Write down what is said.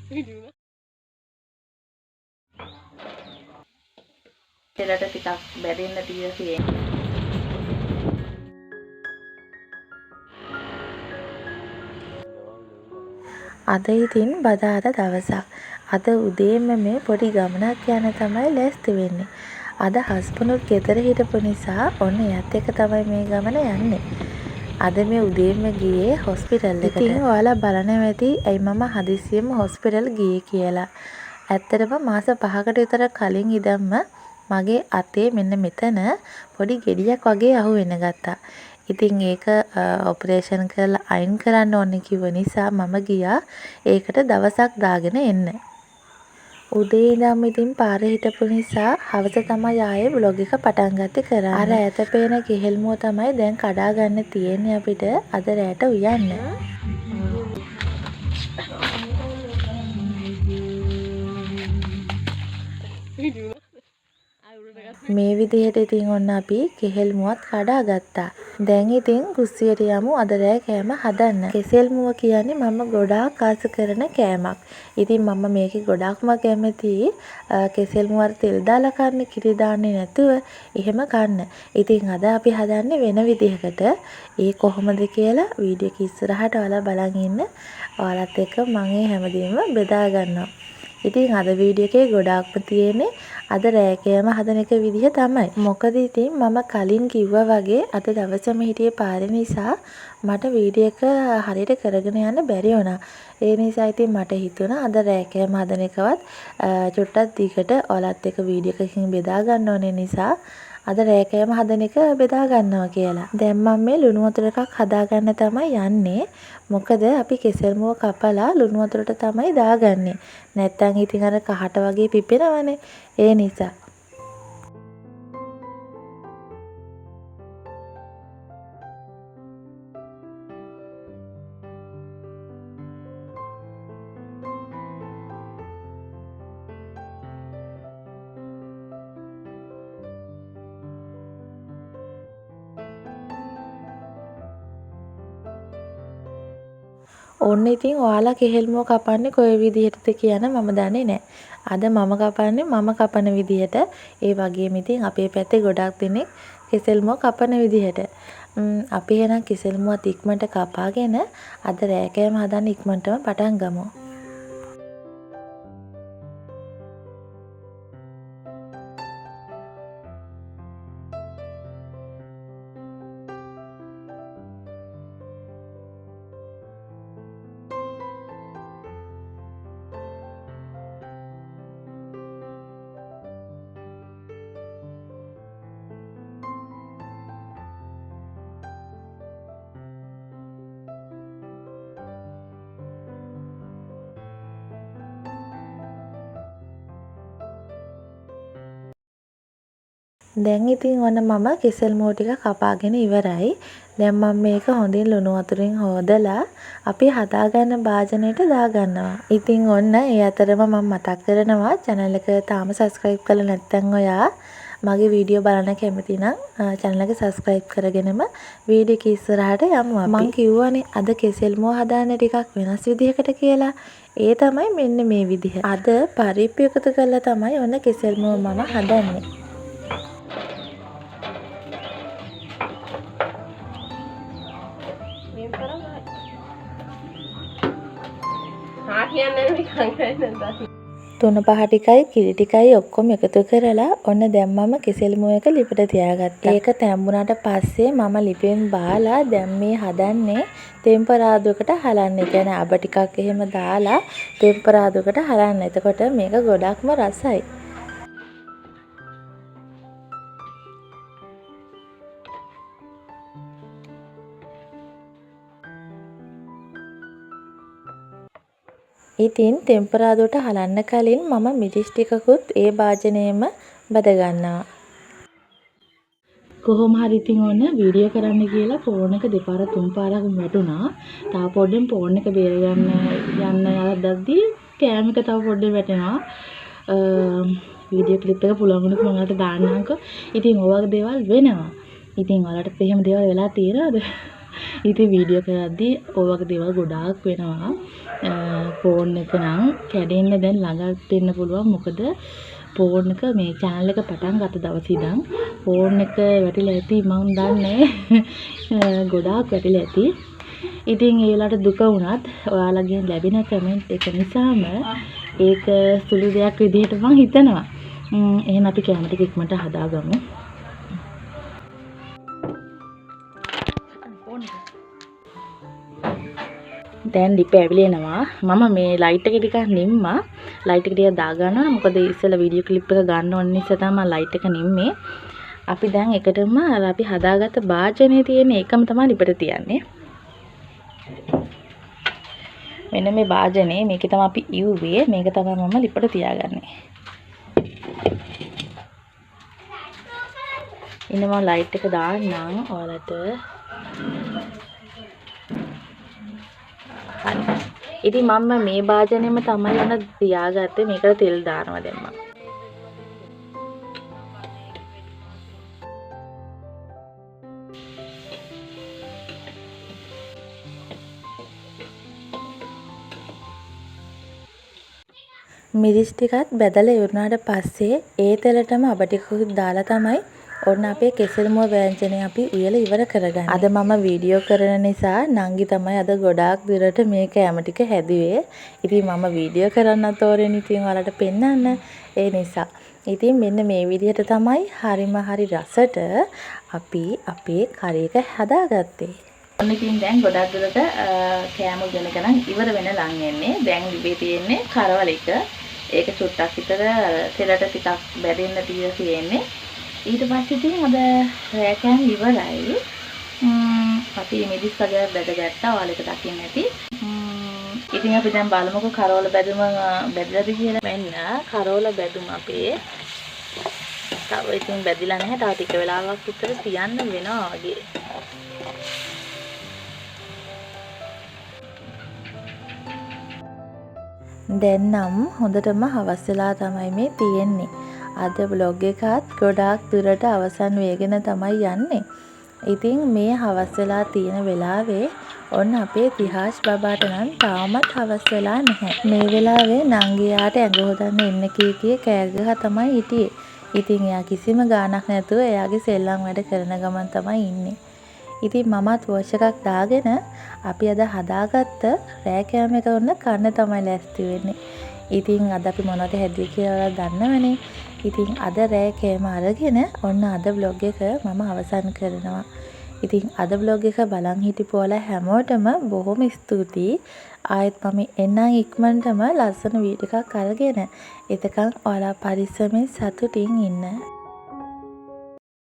පෙරට ටිකක් බැරෙන්න තියලා තියෙනවා. අද ඉතින් බදාදා දවසක්. අද උදේම මේ පොඩි ගමනක් යන තමයි ලෑස්ති වෙන්නේ. අද හස්බන්ඩ්ුත් ගෙදර හිටපු නිසා ඔන්න එයත් එක්ක තමයි මේ ගමන යන්නේ. අද මේ උදේම ගියේ හොස්පිටල් එකට. ඉතින් ඔයාලා බලනවා ඇති ඇයි මම හදිසියෙම හොස්පිටල් ගියේ කියලා. ඇත්තටම මාස 5කට විතර කලින් ඉඳන්ම මගේ අතේ මෙන්න මෙතන පොඩි ගෙඩියක් වගේ අහු වෙන ගත්තා. ඉතින් ඒක ඔපරේෂන් කරලා අයින් කරන්න ඕනේ කිව්ව නිසා මම ගියා ඒකට දවසක් දාගෙන එන්න. උදේ ඉඳන් ඉතින් පාරේ හිටපු නිසා හවස තමයි ආයේ බ්ලොග් එක පටන් ගත්තේ කරන්න. අර ඈත පේන කෙහෙල්මුව තමයි දැන් කඩා ගන්න තියෙන්නේ අපිට අද රැට උයන්න. මේ විදිහට ඉතින් ඔන්න අපි කෙහෙල් මුවත් කඩා ගත්තා. දැන් ඉතින් කුස්සියට යමු අද රෑ කෑම හදන්න. කෙසෙල් මුව කියන්නේ මම ගොඩාක් ආස කරන කෑමක්. ඉතින් මම මේකේ ගොඩාක්ම කැමති කෙසෙල් මුව තෙල් දාලා කන්න, කිරි දාන්නේ නැතුව එහෙම කන්න. ඉතින් අද අපි හදන්නේ වෙන විදිහකට. ඒ කොහොමද කියලා වීඩියෝ එක ඉස්සරහට ඔයාලා බලන් ඉන්න. ඔයාලත් එක්ක මම මේ හැමදේම බෙදා ගන්නවා. ඉතින් අද වීඩියෝ එකේ ගොඩාක්ම තියෙන්නේ අද රෑ කෑම හදන එක විදිහ තමයි. මොකද ඉතින් මම කලින් කිව්වා වගේ අද දවසම හිටියේ පාරේ නිසා මට වීඩියෝ එක හරියට කරගෙන යන්න බැරි වුණා. ඒ නිසා ඉතින් මට හිතුණා අද රෑ කෑම හදන එකවත් චුට්ටක් දිගට ඔයාලත් එක්ක වීඩියෝ එකකින් බෙදා ගන්න ඕනේ නිසා අද රෑ කෑම හදන එක බෙදා ගන්නවා කියලා. දැන් මම මේ ලුණු වතුර එකක් හදාගන්න තමයි යන්නේ. මොකද අපි කෙසෙල් මුව කපලා ලුණු වතුරට තමයි දාගන්නේ. නැත්තම් ඉතින් අර කහට වගේ පිපෙනවනේ. ඒ නිසා ඔන්න ඉතින් ඔයාලා කෙහෙල් මුව කපන්නේ කොයි විදිහටද කියන මම දන්නේ නැහැ. අද මම කපන්නේ මම කපන විදිහට. ඒ වගේම ඉතින් අපේ පැත්තේ ගොඩක් දෙනෙක් කෙසෙල් මුව කපන විදිහට. අපි එහෙනම් කෙසෙල් මුවත් ඉක්මනට කපාගෙන අද රෑ කෑම හදන්න ඉක්මනටම පටන් ගමු. දැන් ඉතින් ඔන්න මම කෙසෙල් මුව ටික කපාගෙන ඉවරයි. දැන් මම මේක හොඳින් ලුණු වතුරින් හොදලා අපි හදාගන්න භාජනයට දාගන්නවා. ඉතින් ඔන්න ඒ අතරම මම මතක් කරනවා channel එක තාම subscribe කරලා නැත්නම් ඔයා මගේ වීඩියෝ බලන්න කැමති නම් channel එක subscribe කරගෙනම වීඩියෝ එක ඉස්සරහට යමු අපි. මම කිව්වනේ අද කෙසෙල් මුව හදාන්න ටිකක් වෙනස් විදිහකට කියලා. ඒ තමයි මෙන්න මේ විදිහ. අද පරිප්පු එකතු කරලා තමයි ඔන්න කෙසෙල් මුව මම හදන්නේ. තුන පහ ටිකයි කිරි ටිකයි ඔක්කොම එකතු කරලා ඔන්න දැන් මම කෙසෙල් මුව එක ලිපට තියාගත්තා. ඒක තැම්බුණාට පස්සේ මම ලිපෙන් බාලා දැන් මේ හදන්නේ ටෙම්පරාදුවකට හලන්න. ඒ කියන්නේ අබ ටිකක් එහෙම දාලා ටෙම්පරාදුවකට හලන්න. එතකොට මේක ගොඩක්ම රසයි. ඉතින් ටෙම්පරාදුවට හලන්න කලින් මම මිරිස් ටිකකුත් ඒ භාජනයේම බද ගන්නවා. කොහොම හරි ඉතින් ඔන්න වීඩියෝ කරන්න කියලා ෆෝන් එක දෙපාර තුන් පාරක් වැටුණා. තව පොඩ්ඩෙන් ෆෝන් එක බේර ගන්න යන්න යද්දී කෑම එක තව පොඩ්ඩෙන් වැටෙනවා. වීඩියෝ ක්ලිප් එක පුළුවන් වුණොත් මම ඔයාලට දාන්නම්කෝ. ඉතින් ඔය වගේ දේවල් වෙනවා. ඉතින් ඔයාලට එහෙම දේවල් වෙලා තියෙනවද? ඉතින් වීඩියෝ කරද්දී ඔය වගේ දේවල් ගොඩාක් වෙනවා. ෆෝන් එක නම් කැඩෙන්න දැන් ළඟට දෙන්න පුළුවන්. මොකද ෆෝන් එක මේ channel එක පටන් ගත්ත දවසේ ඉඳන් ෆෝන් එක වැටිලා ඇති මම දන්නේ ගොඩාක් වැටිලා ඇති. ඉතින් ඒ වෙලාවට දුක වුණත් ඔයාලගෙන් ලැබෙන කමෙන්ට් එක නිසාම ඒක සුළු දෙයක් විදිහට මම හිතනවා. එහෙනම් අපි කැමරා ටික ඉක්මනට හදාගමු. දැන් ලිප ඇවිලෙනවා. මම මේ ලයිට් එක ටිකක් නිම්මා. ලයිට් එක ටිකක් දා ගන්නවා. මොකද ඉස්සෙල්ලා වීඩියෝ ක්ලිප් එක ගන්න ඕන නිසා තමයි ලයිට් එක නිම්මේ. අපි දැන් එකටම අපි හදාගත්ත භාජනයේ තියෙන එකම තමයි ලිපට තියන්නේ. මෙන්න මේ භාජනේ මේකේ තමයි අපි ඉව්වේ. මේක තමයි මම ලිපට තියාගන්නේ. ඉන්න මම ලයිට් එක දාන්නම් ඔයාලට. හරි. ඉතින් මම මේ භාජනෙම තමයි යන තියාගත්තේ. මේකට තෙල් දානවා දැන් මම. මිරිස් ටිකත් බැදලා ඉවරනාට පස්සේ ඒ තෙලටම අබ ටිකකුත් දාලා තමයි ඔන්න අපේ කෙසෙල් මුව ව්‍යංජනය අපි උයලා ඉවර කරගන්නේ. අද මම වීඩියෝ කරන නිසා නංගි තමයි අද ගොඩාක් දුරට මේ කෑම ටික හැදුවේ. ඉතින් මම වීඩියෝ කරන්නත් ඕරෙන්නේ ඉතින් ඔයාලට පෙන්නන්න. ඒ නිසා. ඉතින් මෙන්න මේ විදිහට තමයි හරිම හරි රසට අපි අපේ කරි එක හදාගත්තේ. ඔන්න ඉතින් දැන් ගොඩක් දුරට කෑම උයන එක නම් ඉවර වෙන ලං වෙන්නේ. දැන් ඉබේ තියෙන්නේ කරවල එක. ඒක චුට්ටක් විතර තෙලට ටිකක් බැදෙන්න තියලා තියෙන්නේ. ඊට පස්සේ ඉතින් අද රෑ කෑම ඉවරයි. අපි මිදිස් වගේ බැදගත්තා. ඔයාලට දකින්න ඇති. ඉතින් අපි දැන් බලමුකෝ කරවල බැදුම බැදලාද කියලා. මෙන්න කරවල බැදුම අපේ. තව ඉතින් බැදිලා නැහැ. තව ටික වෙලාවක් විතර තියන්න වෙනවා වගේ. දැන් නම් හොඳටම හවස් වෙලා තමයි මේ තියෙන්නේ. අද vlog එකත් ගොඩාක් දුරට අවසන් වෙගෙන තමයි යන්නේ. ඉතින් මේ හවස් වෙලා තියෙන වෙලාවේ ඔන්න අපේ තිහාස් බබාට නම් තාමත් හවස් වෙලා නැහැ. මේ වෙලාවේ නංගියාට ඇඟ හොදන්න එන්න කී කෑ ගහ තමයි හිටියේ. ඉතින් එයා කිසිම ගාණක් නැතුව එයාගේ සෙල්ලම් වැඩ කරන ගමන් තමයි ඉන්නේ. ඉතින් මමත් වොච් එකක් දාගෙන අපි අද හදාගත්ත රෑ කෑම එක ඔන්න කන්න තමයි ලෑස්ති වෙන්නේ. ඉතින් අද අපි මොනවද හැදුවේ කියලා දන්නවනේ. ඉතින් අද රෑ කෑම අරගෙන ඔන්න අද vlog එක මම අවසන් කරනවා. ඉතින් අද vlog එක බලන් හිටපු ඔයාලා හැමෝටම බොහොම ස්තුතියි. ආයෙත් මම එන්නම් ඉක්මනටම ලස්සන වීඩියෝ එකක් අරගෙන. එතකන් ඔයාලා පරිස්සමෙන් සතුටින් ඉන්න.